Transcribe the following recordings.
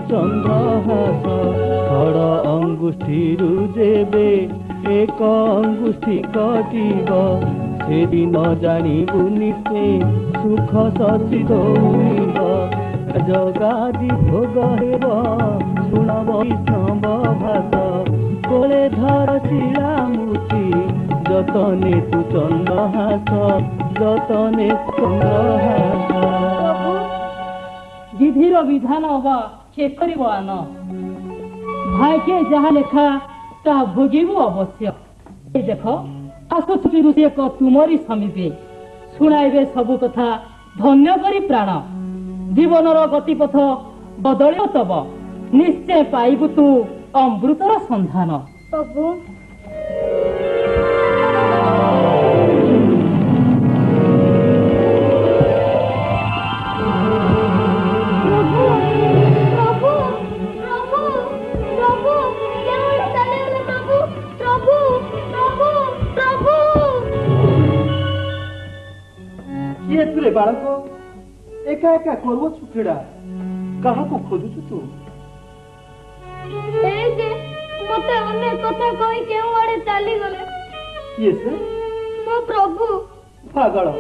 ଚନ୍ଦ୍ରହାସ ଧଡ଼ ଅଙ୍ଗୁଷ୍ଠୀରୁ ଯେବେ ଏକ ଅଙ୍ଗୁଷ୍ଠୀ କଟିବ ସେଦିନ ଜାଣିବୁ ନିଶ୍ଚେ ସୁଖ ଶଶୀ ଦୌଡ଼ିବ ଜଗାଦି ଭୋଗ ହେବ ଶୁଣ ବୈଷ୍ଣବ ଭାଷ କୋଳେ ଧର ଶିଳା ମୁଠି যতনে তু চন্দ্রহাস যতনে চন্দ্রহাস বিধির বিধান অবা কে করিব আন ভাইকে যাহা লেখা তা ভোগিব অবশ্য এই দেখ আসুছি ঋষি এক তুমরি সমীপে শুনাইবে সবু কথা ধন্য করি প্রাণ জীবনর গতিপথ বদলিব তব নিশ্চয় পাইবু তু অমৃতর সন্ধান প্রভু बालक एका एका करवछु क्रीड़ा काहाको खोजुछु तू ए जे मते अन्य कथा कहि केउ आड़े चाली गले ये से मो प्रभु पागल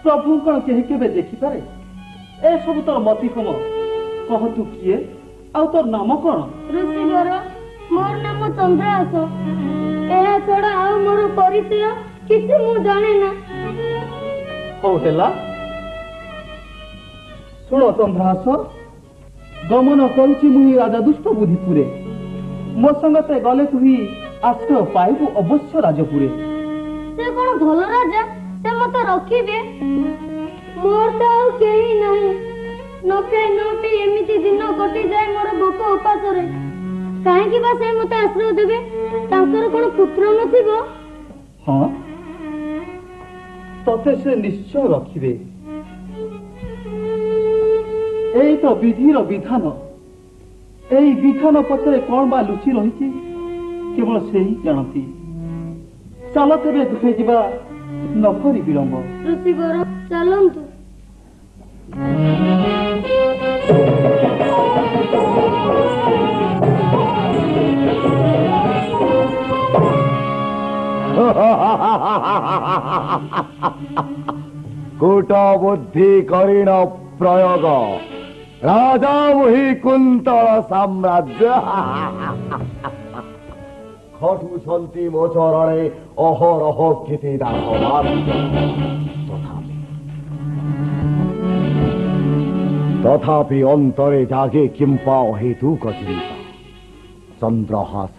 प्रभु कोन केहि केबे देखि पारे ए सब तोर मति कम कह तू किए आ तोर नाम कोन ऋषिवर मोर नाम चंद्रहास एहा छडा आ मोर परिचय किछु मु जाने ना हो हेला सुनो चंद्रहास गमन करुची मुई राजा दुष्ट बुद्धिपुरे मो संगते गले तुही आश्रय पाइबु अवश्य राजपुरे से कोन भल राजा से मते रखिबे मोर तो केही नहीं नके नोटी एमिति दिन कटि जाय मोर भोक उपास रे काहे कि बा से मते आश्रय देबे तांकर कोन पुत्र नथिबो हां तते से निश्चय रखिबे एई तो विधिर विधान एई विधान पछरे कोन बा लुचि रहिछि केवल सेही जानती चल तेरे दुखे जिबा नकरी विलंब ऋषिवर चलंतु कूट बुद्धि करीण प्रयोग राजा वही कुंतल साम्राज्य खटुछन्ति मो चरणे अहरह केते दासवान तथापि अंतरे जागे किंपा हेतुक चिंता चंद्रहास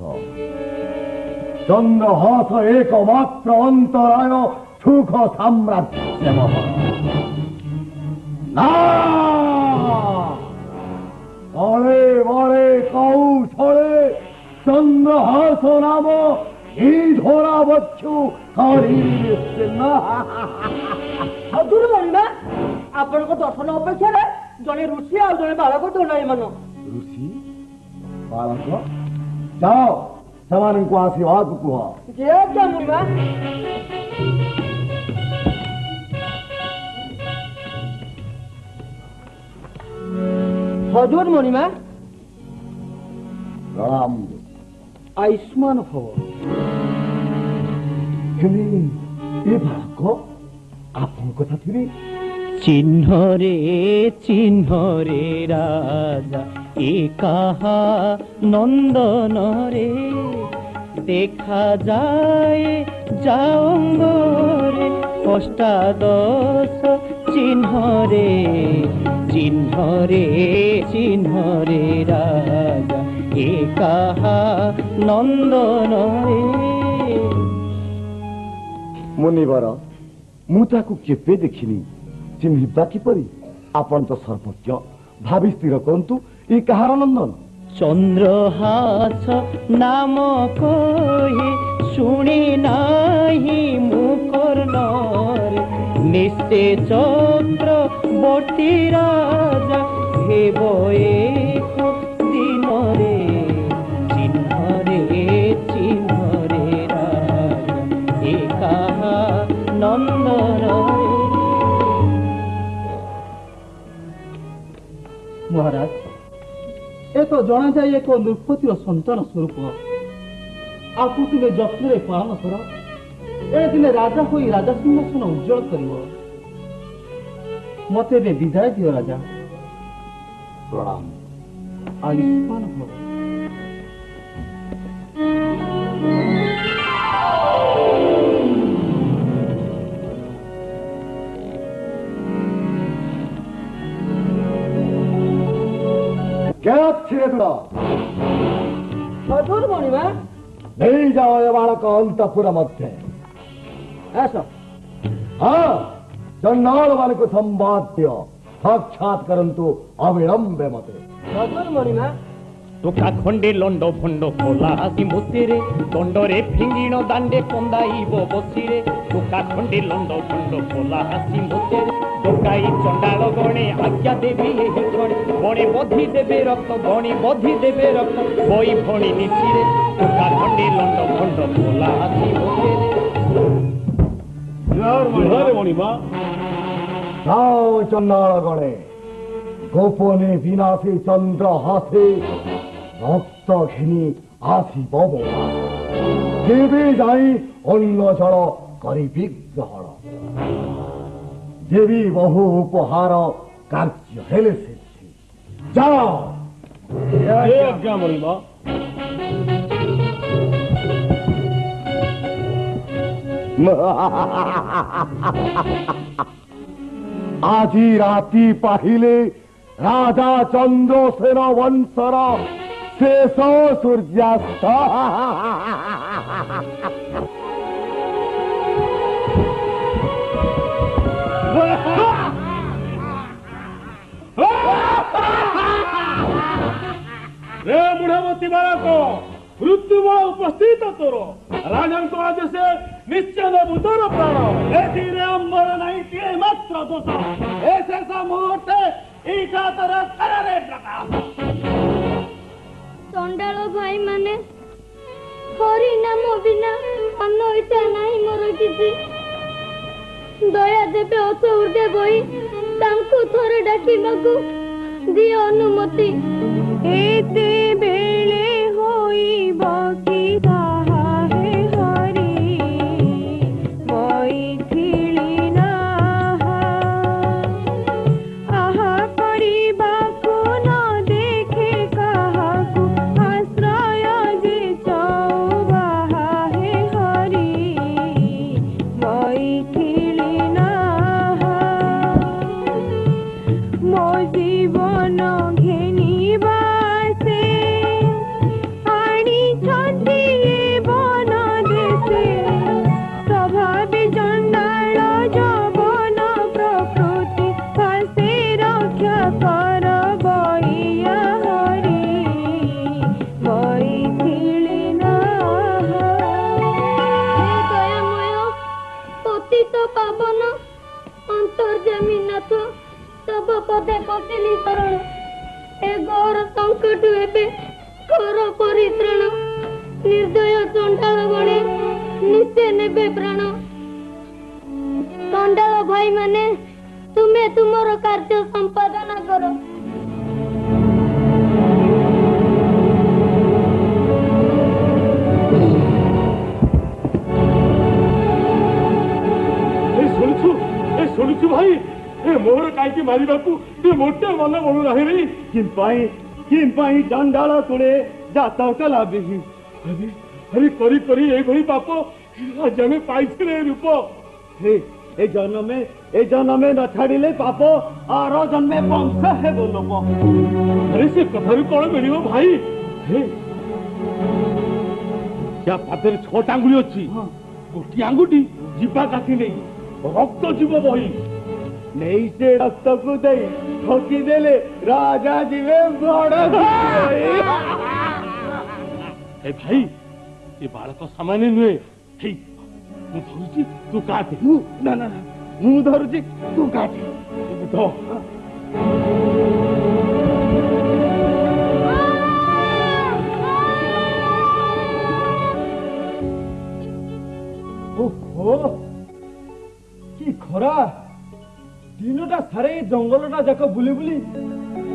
चंद्रहास एकमात्र अंतराय सुख साम्राज्य बड़े बड़े कौशले चंद्रहास नाम धरा बच्चु दूर मणिमा आपण को दर्शन अपेक्षा जड़े ऋषि आ जड़े बालक दंडाई मन ऋषि बालक जाओ समान को आशीर्वाद कुह जय क्या मणिमा हजूर मणिमा प्रणाम आयुष्मान भव ए बालक आपन कथा थिबे चिन्ह रे राजा ए कहा नंदन रे देखा जाए जाऊंग रे अष्टादश चिन्ह रे राजा ए कहा नंदन रे मुनिवर मु ताकू केबे देखिनी चिन्हिबा किपरि आपण तो सर्वज्ञ भावी स्थिर करंतु ई कहार नंदन चंद्रहास नाम कहे शुणी नाही मुकर्णर निश्चय चक्रवर्ती राजा हे एक दिन रे चिन्ह रे राजा ए कहा नंदन महाराज ଏ ତ ଜଣାଯାଏ ଏକ ନୃପତିର ସନ୍ତାନ ସ୍ୱରୂପ। ଆକୁ ତୁମେ ଯତ୍ନରେ ପାଳନ କର। ଏ ଦିନେ ରାଜା ହୋଇ ରାଜା ସିଂହାସନ ଉଜ୍ଜଳ କରିବ। ମତେ ଏବେ ବିଦାୟ ଦିଅ ରାଜା। ପ୍ରଣାମ। ଆୟୁଷ୍ମାନ ଭବ। मधुर मणिमा नहीं जाओ ये बालक अंतपुर मध्य। ऐसा हाँ चंडाल मान को संवाद्य साक्षात करंतु अविलंबे मते। मधुर मणिमा टोका खंडे लंड भंड खोला हासी मुतिरे दंडरे फिंगिण दांडे कंदाइब बसिरे। टोका खंडे लंड भंड खोला हासी मुतिरे टोकाई चंडाल गणे आज्ञा देवी एही क्षणे बणे बधी देवे रक्त बणी बधी देवे रक्त बई भणी निशिरे। टोका खंडे लंड भंड खोला हासी मुतिरे। जाओ चंडाल गणे गोपने विनाशे चंद्र हाथे रक्त घिनी आसी बब देवी जाई अन्न जल करी विग्रहण देवी बहु उपहार कार्य हेले सिद्धि। जाओ आज्ञा मणिमा। আজি রাতি পাহিলে রাজা চন্দ্রসেন বংশর শেষ সূর্যাস্ত। रे बुढ़ावती बालक मृत्यु बल उपस्थित तोर राजा आदेशे निश्चय देबु तोर प्राण। एथिरे अंबर नहीं किए मात्र दोष ए शेष मुहूर्ते ईटा तोर कररे प्रकाश। चंडाल भाई माने हरि नाम बिना अन्न इच्छा नहीं मोर किसी दया देवे असौर्दे बही तांकु थोरे डाकिबाकु दियो अनुमति। एते बेले होइब कि ताहा हे हरि मैथिली नाहा आहा परिबाकु न देखे काहाकु आश्रय जे चौबाहा हे हरि मैथिली नाहा मो जीवन घेनिबा पदे पशिली शरण ए गौर संकट एबे कर परित्राण निर्दय चंडाल गणे निश्चय नेबे प्राण। चंडाल भाई माने तुमे तुमर कार्य संपादन करो। शुणुछु भाई ए मोर काई मारिबाकू ए मोटे मन मनु रहे रे किन पाई चंडाल तुले जाता कला बिही अरे करी करी ए भई पाप राजा में पाइछ रे रूप हे ए जन्म में न छाड़िले पाप आर जन्मे वंश हे बोलबो। अरे से कथारु कोन मिलियो भाई हे या पादर 6 आंगुली अछि गोटी आंगुटी जीवा काठी नहीं रक्त जीव बही नहीं से रक्त को दे ठोकी देले राजा जीवे बड़ ए भाई ये बालक सामान्य नुहे ठीक मु धरुची तू काटे ना ना मु धरुची तू काटे तो ओहो कि खरा दिनटा सारे जंगलटा जाक बुली बुली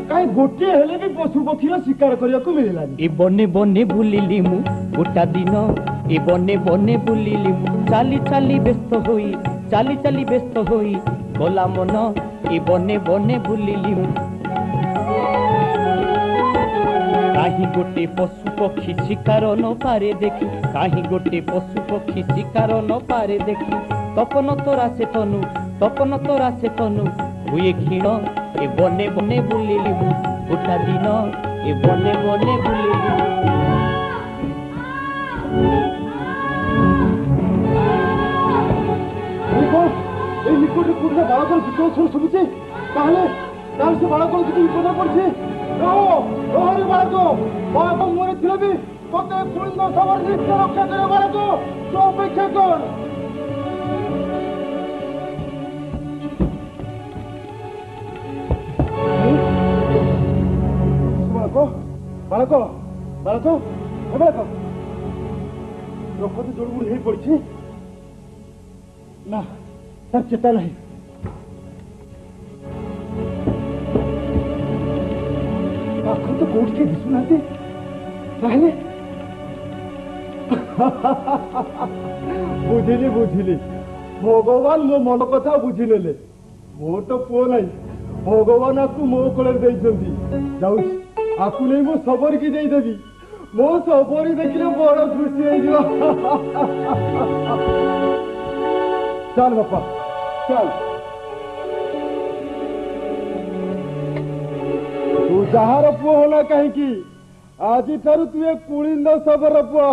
कहीं गोटे हेले भी पशु पक्षी शिकार करने को मिललानी। ए बने बने बुलिली मु गोटा दिन ए बने बने बुलिली मु चाली चाली व्यस्त होई चाली चाली व्यस्त होई गला मन ए बने बने बुलिली मु कहीं गोटे पशु पक्षी शिकार न पारे देखी कहीं गोटे पशु पक्षी शिकार न पारे देखी तपन तोरा से तनु हुए क्षीण ए बने बने बुलिली मु गोटा दिन ए बने बने बुलिली निकट पूर्ण बालक विकल शुभुचे से बालक किसी विपद पड़े बालक मुहरे थी भी मत पूर्ण खबर रक्षा कर बालक तो अपेक्षा कर बालक बालक बालक रक्त जोड़गुड़ हो पड़ी ना सर चेता नहीं पाख तो कौट के दिशुना बुझिली बुझिली भगवान मो मन कथा बुझिने मो तो पुओ ना भगवान आपको मो कोले जाऊँ आपको नहीं मो सबर की देवी मो सबरी देखिले बड़ खुशी हो चल बापा चल तू जार पुओ होना कहीं आज ठारू तु कुलिंद सबर पुओ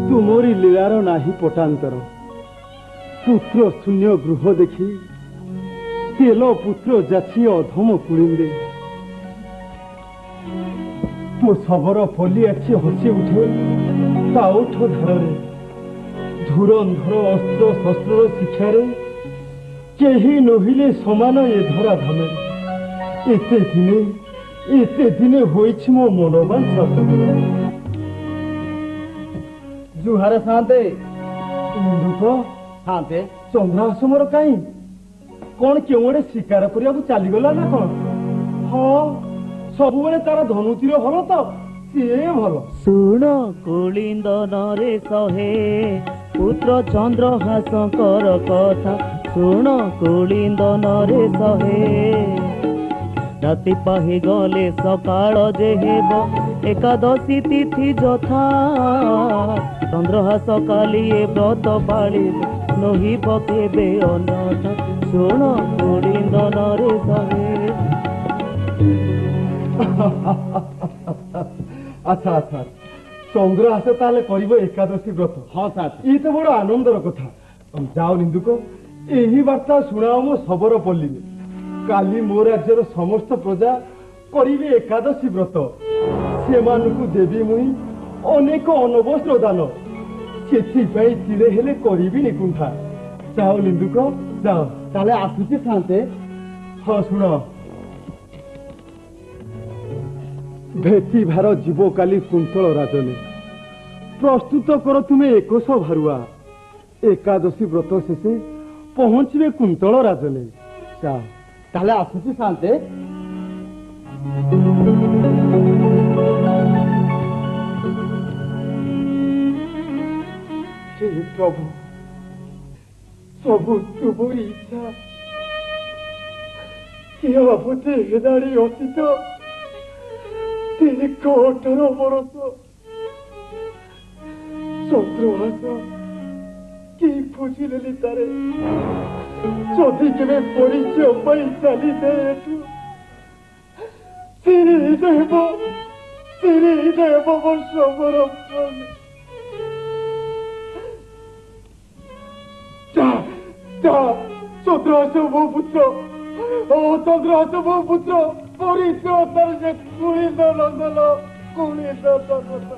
तुमरी लीलार नाही पटांतर पुत्र शून्य गृह देखी तेल पुत्र जाची अधम कुलिंदे मो सबर फली आखि हसी उठे ताउठ धारे धुरंधर अस्त्र शस्त्र शिक्षारे केही नहिले समान ए धरा धामे एते दिने होइछि मो मनोवांछा जुहार शांते दुख शांते चंद्रासमर कहीं कौन क्यों गोटे शिकार करने चलीगला ना कौन हाँ सब तार धनुतीर भल तो सी भल शुण कुलिंदन रे सहे पुत्र चंद्रहासकर कथा शुण कुलिंदन रे सहे राति पाहि गले सकाळ जे हेब एकादशी तिथि जथा चंद्रहास काली व्रत पाली नही पकेबे अनथा शुण कुलिंदन रे सहे अच्छा अच्छा चंद्रहास ताले करिबो एकादशी व्रत हाँ साथ ये तो बड़ आनंदर कथा जाओ निंदुक यही वार्ता शुणाओ मो सबर पल्ली काली मो राज्यर समस्त प्रजा करिवे एकादशी व्रत सेमानकु देवी मुई अनेक अनवस्त्र दान सेथिपाई तिले हेले करिबी निकुंठा जाओ निंदुक जाओ ताले आसुची शांते हाँ शुण भेटी भार जीव काली कुंतल राजने प्रस्तुत कर तुम्हें 100 भारुआ एकादशी व्रत शेषे पहुंचे कुंतल राजने जाओ ताले आसुची शांते प्रभु सबु तुमरी इच्छा किया बाबूते हेदारी अतीत 18 बरस चंद्रहास कि बुझिले तारे जदि केवे परिचय पाई चली जाए দেব ফিরিয়ে দেব মোর সবর প্রাণী। যা যা চন্দ্রহাস ମୋ ପୁତ୍ର ଓ ଚନ୍ଦ୍ରହାସ ମୋ ପୁତ୍ର ପରିଚୟ ସେ କୁଳିତ ନନ୍ଦନ କୁଳିତ ନନ୍ଦନ।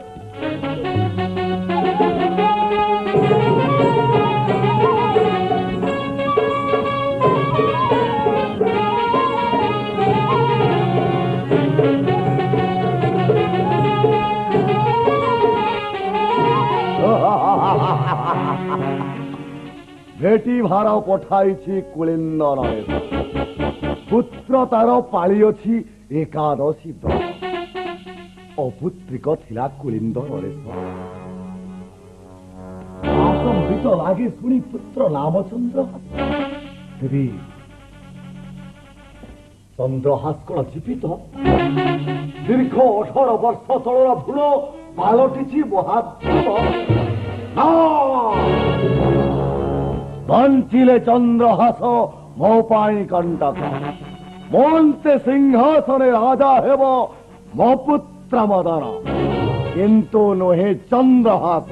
भेटी भार पठाई कुलिंद नरेश पुत्र तार पाली अच्छी एकादशी व्रत अपुत्रिक थिला कुलिंद नरेश आसंबित लागे शुणी पुत्र नामचंद्र देवी चंद्रहास कौन जीवित दीर्घ 18 वर्ष तलर भूल पालटि महाद्भुत बंचिले चंद्रहास मो पाई कंटक मोन्ते सिंहासने राजा हेब मो पुत्र मदन किंतु नुहे चंद्रहास।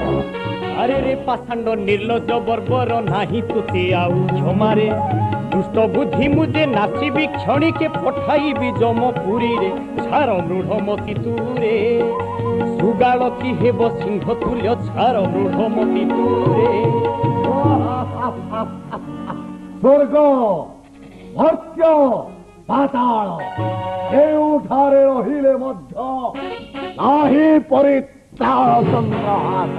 अरे रे पाषांड निर्लज बर्बर नाही तुते आउ क्षमारे दुष्ट बुद्धि मुझे नाचिबी क्षणी के पठाइबी जमपुरी रे छार मृढ़मती तूरे सुगाल की हेब सिंह तुल्य छार मृढ़मती तूरे। स्वर्ग मर्त्य पाताल एठारे रहिले मध्य नाही परित्राण चंद्रहास।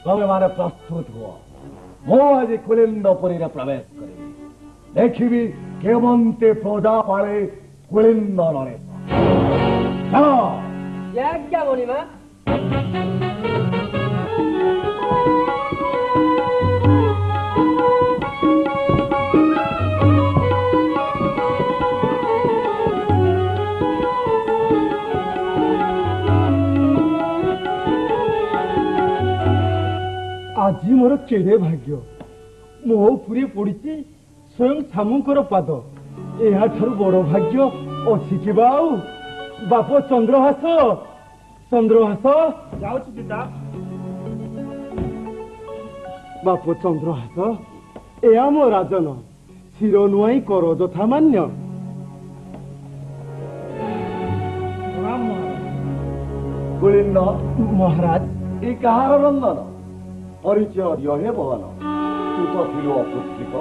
तमे माने प्रस्तुत हुआ मो आज कुलिंदपुरी प्रवेश करी देखी केमंते प्रजा पाले कुलिंद नरेश। क्या बोली माँ आज मोर केड़े भाग्य मो उपरे पड़ी स्वयं सामुकर पाद यहाँ बड़ भाग्य अच्छी कि बाप चंद्रहास चंद्रहास जाउछि पिता बाप चंद्रहास ए आम राजन शिर नुआई कर यथा मान्य। कुलिंद महाराज ये कहार रंदन परिचय दिहे बहन तू तो थिलु अपुत्रिक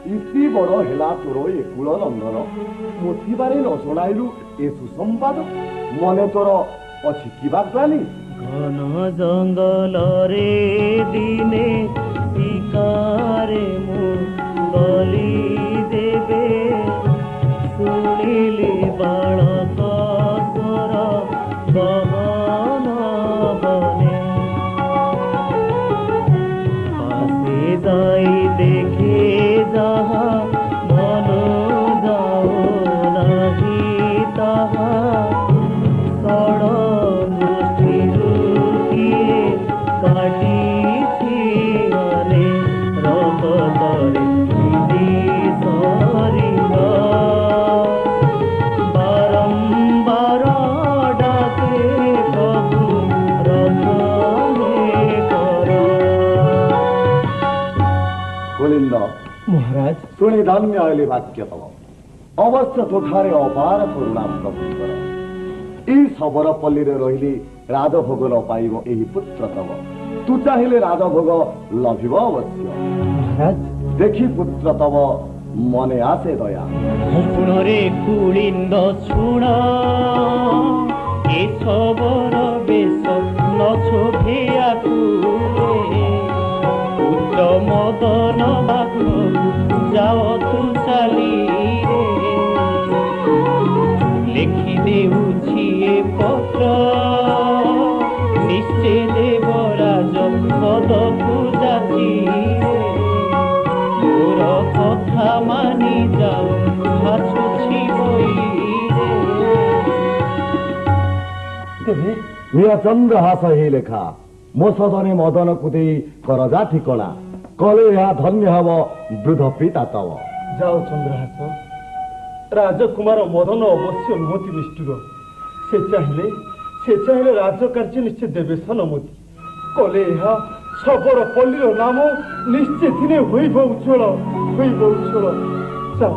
इति बड़ हेला तोर ए कुल नंदन मोथिबारे न शुणाइलु ए सुसंवाद मने तोर अछि किबा ग्लानि। घन जंगल रे दिने शिकारे मु गली देवे सुनिली बालक स्वर गहन बने पासे जाई देखे जहा मन जाओ नहीं ताहा महाराज शुणी धन्य आइले वाक्य तम अवश्य तोठारे अपार करुणा प्रभुकर ई सबरपल्ली रे रहिली राजभोग न पाइब एही पुत्र तम तू चाहिले राजभोग लभिब अवश्य। महाराज देखी पुत्र तम मने आसे दया शुण रे कुलिंद शुण ए सबर बेश न शोभिया पुत्र मदन बाघ जाओ तू चाली लिखि देउछि ए पत्र निश्चय देवराज पदकु जाति मोर कथा मानि जाओ भाषुछि वीर चंद्रहास ही लेखा मो सदने मदन कुदे करजा ठिकणा କଲେ ଏହା ଧନ୍ୟ ହେବ ବୃଦ୍ଧ ପିତା ତବ। ଯାଅ ଚନ୍ଦ୍ରହାସ, ରାଜକୁମାର ମଦନ ଅବଶ୍ୟ ନୁହନ୍ତି ନିଷ୍ଠୁର। ସେ ଚାହିଁଲେ ରାଜକାର୍ଯ୍ୟ ନିଶ୍ଚୟ ଦେବେ ସନମତି। କଲେ ଏହା ଶବର ପଲ୍ଲୀର ନାମ ନିଶ୍ଚୟ ଦିନେ ହୋଇବ ଉଜ୍ଜଳ, ହୋଇବ ଉଜ୍ଜଳ। ଯାଅ।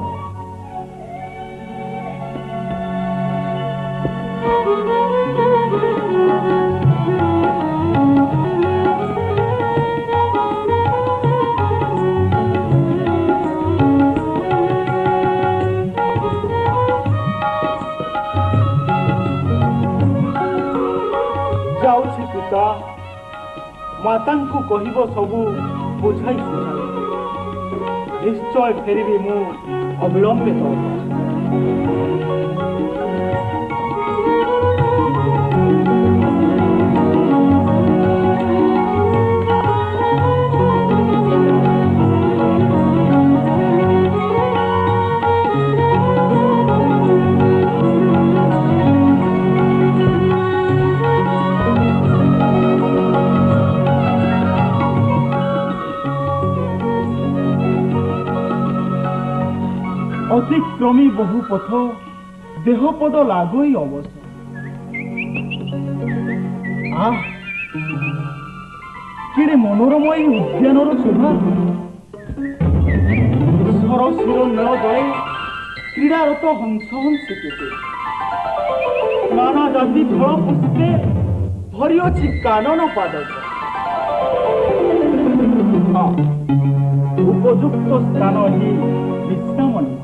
ଯାଉଛି ପିତା, ମାତାଙ୍କୁ କହିବ ସବୁ ବୁଝାଇ ସୁଝାଇ। ନିଶ୍ଚୟ ଫେରିବି ମୁଁ ଅବିଳମ୍ବେ ତୋ অতিক্রমী বহু পথ, দেহপদ লাগই অবশ্য। আহ, কেড়ে মনোরময়ী উদ্যানর শোভা। সরসির নীল জলে ক্রীড়ারত হংস হংসে কেটে। নানা জাতি ফল পুষ্পে ভরিଅଛି কানন পাদক। উপযুক্ত স্থান হি বিশ্রাম নিব।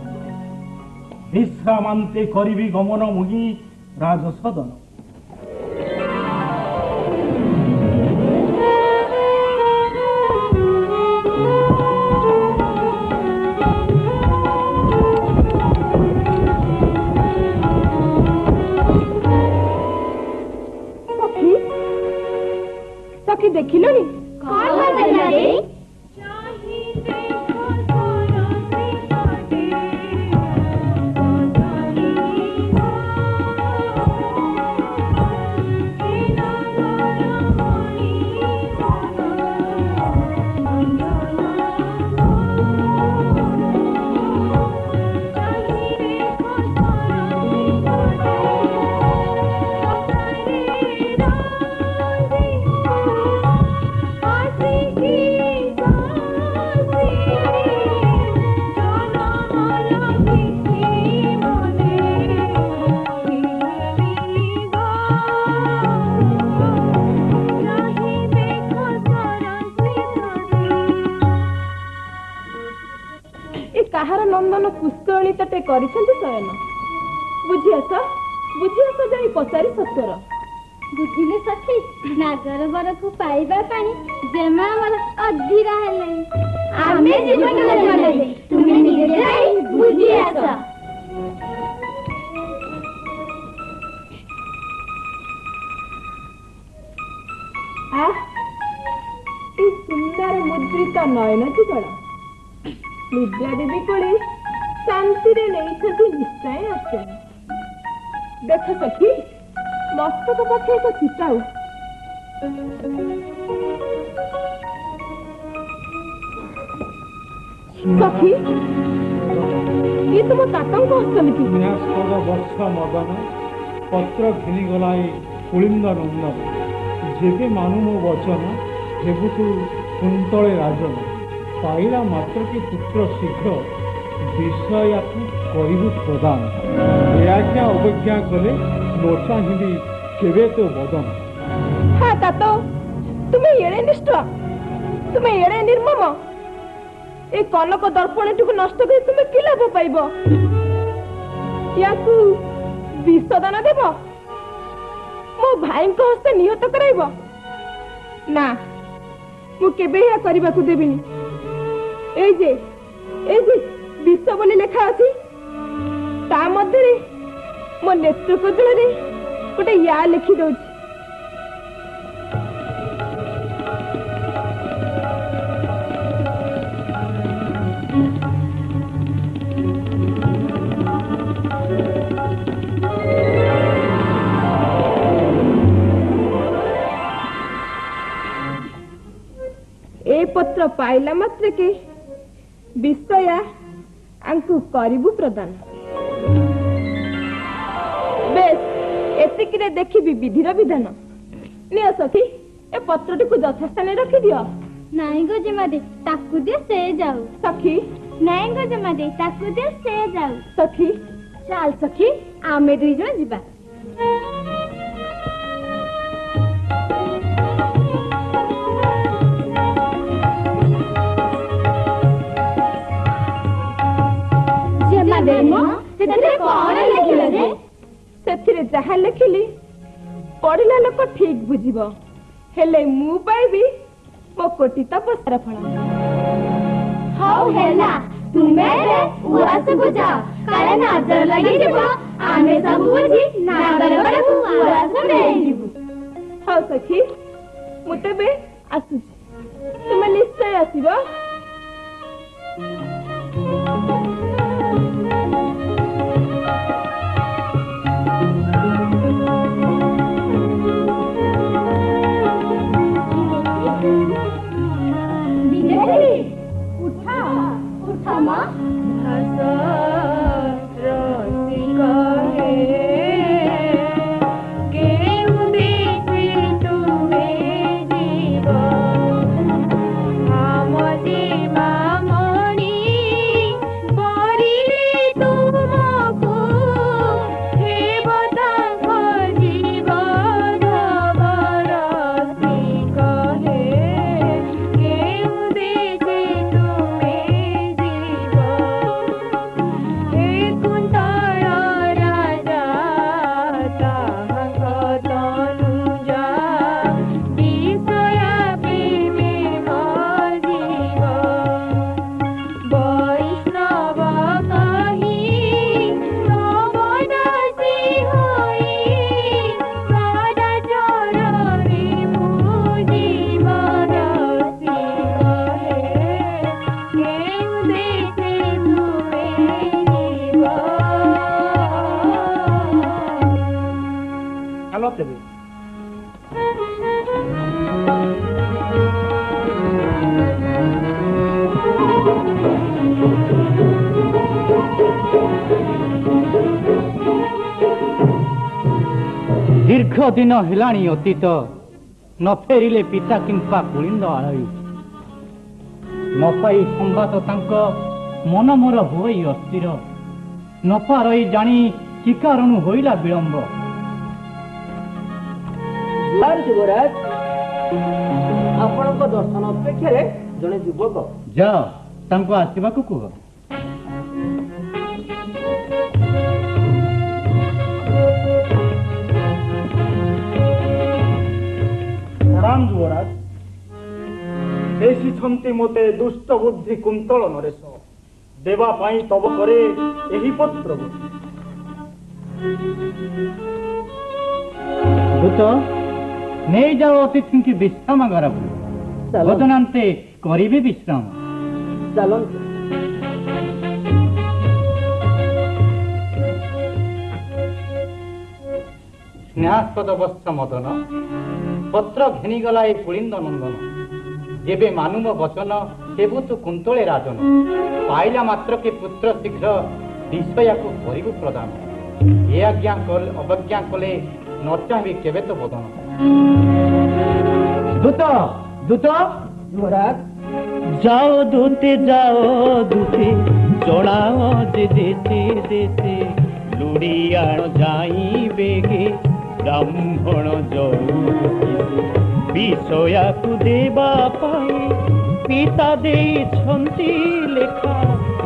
বিশ্রামান্তে করিবি গমন মুহি রাজসদন। সখী দেখিলনি କାହାର ନନ୍ଦନ ପୁଷ୍କରଣୀ ତଟେ କରିଛନ୍ତି ଶୟନ। ବୁଝି ଆସ ଯାଇ ପଚାରି ସତ୍ୱର। ବୁଝିଲେ ସଖୀ, ନାଗର ବରକୁ ପାଇବା ପାଇଁ ଜେମା ଆମର ଅଧୀର ହେଲେ। ଆମେ ତୁମେ ନିଜେ ଯାଇ ବୁଝି ଆସ। এই সুন্দর মুদ্রিত নয়ন যুগଳ নিদ্রা দেবী কোলে শান্তিরে নেইଛନ୍ତି ନିଶ୍ଚୟ ଆସେ। ଦେଖ ସଖୀ, ମସ୍ତକ ପାଖେ ଏକ ଚିତାଉ। ସଖୀ, ଇଏ ତୁମ କାକାଙ୍କ ହସ୍ତଲିପି। ବର୍ଷ ମଦନ ପତ୍ର ଘିନିଗଲାଏ କୁଳିନ୍ଦ ନନ୍ଦନ। ଯେବେ ମାନୁ ମୋ ବଚନ ହେବୁ ତୁ କୁନ୍ତଳେ ରାଜନ। ପାଇଲା ମାତ୍ରକେ ପୁତ୍ର ଶୀଘ୍ର ବିଷୟାକୁ କରିବୁ ପ୍ରଦାନ। ଏହାଜ୍ଞା ଅବଜ୍ଞା କଲେ ନ ଚାହିଁବି କେବେ ତୋ ବଦନ। হ্যাঁ তাত, তুমি এড়ে নিষ্ঠ, তুমি এড়ে নির্মম। এই কনক দর্পণটিকে নষ্ট করে তুমি কি লাভ পাইব? ইয়াকু বিষদান দেব, মো ভাইଙ୍କ হস্তে নিহত କରାଇବ? না, ମୁଁ କେବେ ଏହା କରିବାକୁ ଦେବିନି। এই যে ବିଷ ବୋଲି ଲେଖା ଅଛି, ତା ମଧ୍ୟରେ ମୋ ନେତ୍ର କଜଳରେ ଗୋଟେ ୟା ଲେଖି ଦଉଛି। ଏ ପତ୍ର ପତ୍ର ପାଇଲା ମାତ୍ରକେ ବିଷୟା ଆଙ୍କୁ କରିବୁ ପ୍ରଦାନ। ବେଶ ଏତିକିରେ ଦେଖିବି ବିଧିର ବିଧାନ। ନିଅ ସଖୀ ଏ ପତ୍ରଟିକୁ ଯଥାସ୍ଥାନରେ ରଖିଦିଅ। ନାଇଁ ଗୋ ଜମାଦେ ତାକୁ ଦିଅ ସେ ଯାଉ। ସଖୀ ନାଇଁ ଗୋ ଜମାଦେ ତାକୁ ଦିଅ ସେ ଯାଉ। ସଖୀ ଚାଲ ସଖୀ ଆମେ ଦୁଇ ଜଣ ଯିବା। ସେଥିରେ ଯାହା ଲେଖିଲି ପଢିଲା ଲୋକ ଠିକ ବୁଝିବ, ହେଲେ ମୁଁ ପାଇବି ମୋ କୋଟି ତପସ୍ୟାର ଫଳ। ହଉ ହେଲା ତୁମେ ଉଆସକୁ ଯାଅ, କାଳେ ନଜର ଲାଗିଯିବ, ଆମେ ସବୁ ବୁଝି ନାଗର ବେଳକୁ ଉଆସ ନେଇଯିବୁ। ହଉ ସଖୀ ମୁଁ ତେବେ ଆସୁଛି, ତୁମେ ନିଶ୍ଚୟ ଆସିବ। দীর্ঘ দিন হেলানি অতীত ন ফেরিলে পিতা কিংবা কুলিন্দ আড়াই ন পাই সম্বাদ তাঙ্ক মন মোর হোই অস্থির ন পারই জানি কি কারণু হইলা বিলম্ব। যুবরাজ ଆପଣଙ୍କ ଦର୍ଶନ ଅପେକ୍ଷାରେ ଜଣେ ଯୁବକ। ଯାଅ ତାଙ୍କୁ ଆସିବାକୁ କୁହ। ଯୁବରାଜ ଏସିଛନ୍ତି ମୋତେ ଦୁଷ୍ଟ ବୁଦ୍ଧି କୁନ୍ତଳ ନରେଶ ଦେବା ପାଇଁ ତବ କରେ ଏହି ପତ୍ର। ଦୂତ ନେଇଯାଅ ଅତିଥିଙ୍କୁ ବିଶ୍ରାମାଗାରକୁ, ଭୋଜନାନ୍ତେ କରିବେ ବିଶ୍ରାମ। ଚାଲନ୍ତୁ। ସ୍ନେହାସ୍ପଦ ବତ୍ସ ମଦନ ପତ୍ର ଘେନିଗଲା ଏ ପୁଳିନ୍ଦ ନନ୍ଦନ। ଯେବେ ମାନୁମ ବଚନ ସେବୁ ତୁ କୁନ୍ତଳେ ରାଜନ। ପାଇଲା ମାତ୍ରକେ ପୁତ୍ର ଶୀଘ୍ର ବିଷୟାକୁ କରିବୁ ପ୍ରଦାନ। ଏ ଆଜ୍ଞା ଅବଜ୍ଞା କଲେ ନ ଚାହିଁବି କେବେ ତ ବଦନ। ଦୂତ ଦୂତ ଯୁବରାଜ যাও দূতে জড়াও যে দেশে দেশে লুড়িয়াণ যাই বেগে ব্রাহ্মণ বিষয়াকু দেবা পাই পিতা ଦେଇଛନ୍ତି লেখা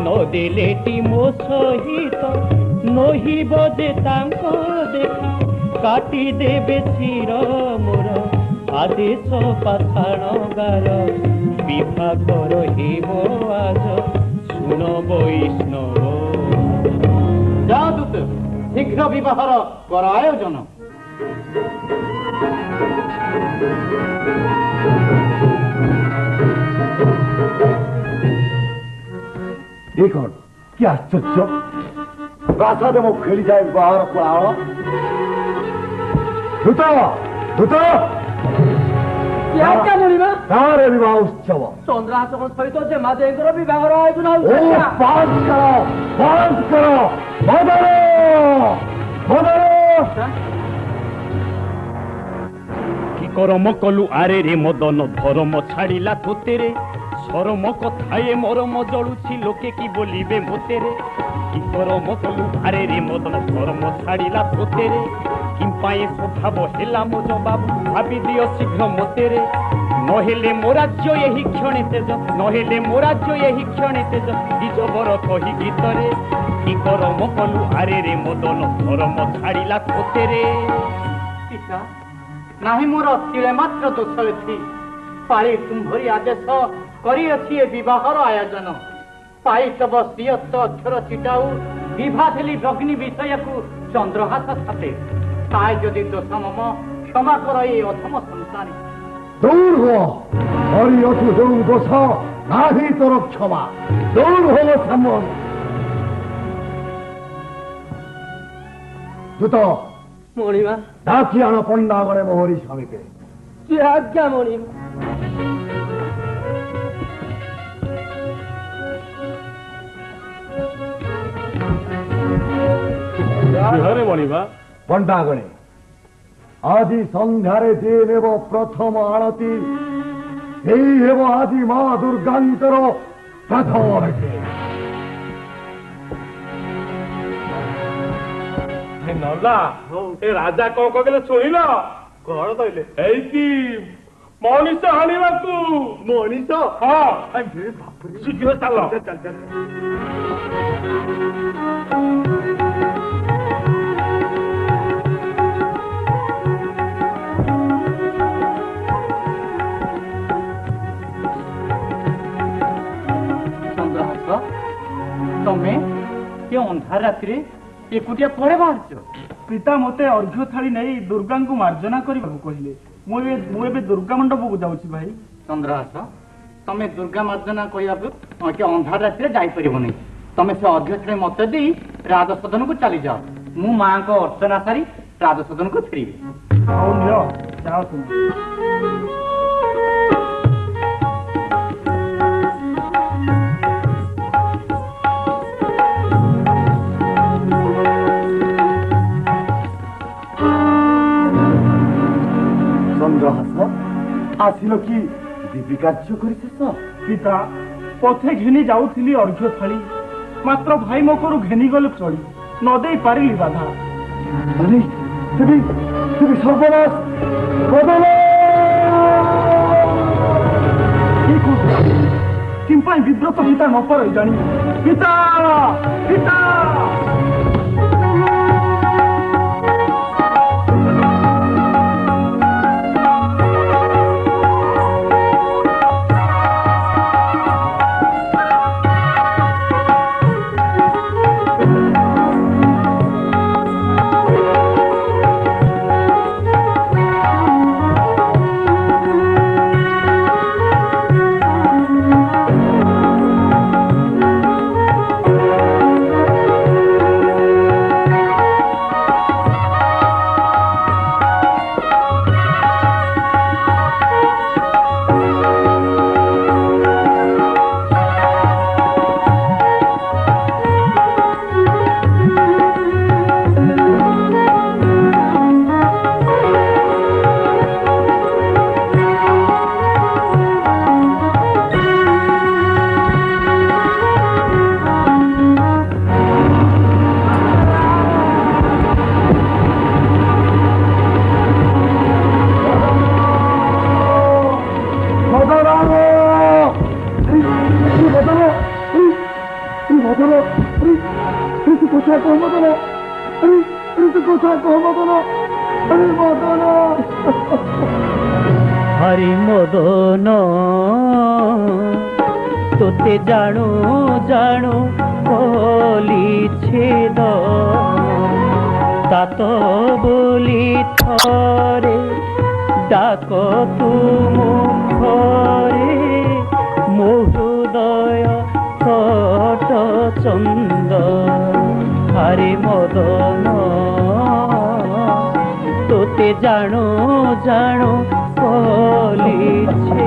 নদেলেটি ମୋ ସହିତ নহিব যে ତାଙ୍କ ଦେଖା କାଟି ଦେବେ ଶିର ମୋର আদেশ পাথাণগার বিভাগর হেব আজ শুণ বৈষ্ণব। যাও দূত শীঘ্র বিবাহর কর আয়োজন। দেখুন কি আশ্চর্য, প্রাসাদে মুখ খেলি যায় বিবাহর কোলাহল। দ্রুত দ্রুত କାହାର ବିବାହ ଉତ୍ସବ? ଚନ୍ଦ୍ରହାସଙ୍କ ସହିତ ଯେ ମାଦେଙ୍କର ବିବାହର ଆୟୋଜନ ଓ ପାସ୍ କର ବଦଳ কি করম কলু আরে রে মদন ধরম ছাড়িলা তোতেরে শরম কথায়ে মরম জড়ুছি লোকে কি বলিবে মোতেরে কি করম কলু আরে রে মদন ধরম ছাড়িলা তোতেরে কিম্পায়ে স্বভাব হেলা মো জবাব ভাবি দিও শীঘ্র মোতেরে নহেলে মো রাজ্য এই ক্ষণে তেজ নহেলে মো রাজ্য এই ক্ষণে তেজ দ্বিজবর কহি গীতরে কি করম কলু আরে রে মদন ধরম ছাড়িলা তোতেরে পিতা ନାହିଁ ମୋର ତିଳେ ମାତ୍ର ଦୋଷ ଅଛି ପାଳି ତୁମ୍ଭରି ଆଦେଶ କରିଅଛି ଏ ବିବାହର ଆୟୋଜନ ପାଇତବ ଶ୍ରୀୟତ୍ତ ଅକ୍ଷର ଚିଟାଉ ବିଭା ଥିଲି ଭଗ୍ନି ବିଷୟକୁ ଚନ୍ଦ୍ରହାସ ଛାତେ ତାই ଯଦି ଦୋଷ ମମ କ୍ଷମା କର এই অধম ସଂସାରୀ দূর হো হরি অথু দৌ দোষ নাহি তোর ক্ষমা দূর হল সম্মন তুত মণিমা ডাকি আনো পণ্ডাগণে মোহরি স্বামীকে যে আজ্ঞা মণিমা ପଣ୍ଡାଗଣେ ଆଜି ସନ୍ଧ୍ୟାରେ ଯିଏ ନେବ ପ୍ରଥମ ଆଳତି ସେଇ ହେବ ଆଜି ମା ଦୁର୍ଗାଙ୍କର ପ୍ରଥମ ଭେଟି ନଲା ଏ ରାଜା କଣ କହିଲେ ଶୁଣିଲ? କଣ କହିଲେ? ଏଇକି ମଣିଷ ଆଣିବାକୁ। ମଣିଷ? ହଁ ଶୀଘ୍ର ଚାଲ। ଚନ୍ଦ୍ରହାସ ତମେ ଏ ଅନ୍ଧାର ରାତିରେ ଏକୁଟିଆ କୁଆଡ଼େ ବାହାରିଛ? ପିତା ମତେ ଅର୍ଘ୍ୟ ଥାଳି ନେଇ ଦୁର୍ଗାଙ୍କୁ ମାର୍ଜନା କରିବାକୁ କହିଲେ ମୁଁ ଏବେ ଦୁର୍ଗା ମଣ୍ଡପକୁ ଯାଉଛି ଭାଇ। ଚନ୍ଦ୍ରହାସ ତମେ ଦୁର୍ଗା ମାର୍ଜନା କରିବାକୁ ଅନ୍ଧାର ରାତିରେ ଯାଇପାରିବନି ତମେ ସେ ଅର୍ଘ୍ୟ ଥାଳି ମତେ ଦେଇ ରାଜସଦନକୁ ଚାଲିଯାଅ ମୁଁ ମାଙ୍କ ଅର୍ଚ୍ଚନା ସାରି ରାଜସଦନକୁ ଫେରିବି। ହଉ ନିଅ ଯାଅ ତୁମେ। ଚନ୍ଦ୍ରହାସ ଆସିଲ କି ଦିବି କାର୍ଯ୍ୟ କରିଶେଷ? ପିତା ପଥେ ଘେନି ଯାଉଥିଲି ଅର୍ଘ୍ୟ ଥାଳି ମାତ୍ର ଭାଇ ମୋ ଘରୁ ଘେନି ଗଲେ ଚଳି ନ ଦେଇ ପାରିଲି ବାଧା। ଆରେ ତେବେ ସର୍ବନାଶ ବଦଳ କିମ୍ପାଇଁ ବିବ୍ରତ ପିତା ନ ପାରେ ଜାଣି ପିତା ପିତା हरि मदन तोते जाणु जाणु बोली छेद तात बोली थरे डाक तू मुखरे मो हृदय कट चंद हरि मदन तोते जाणु जाणु बोली দিচ্ছে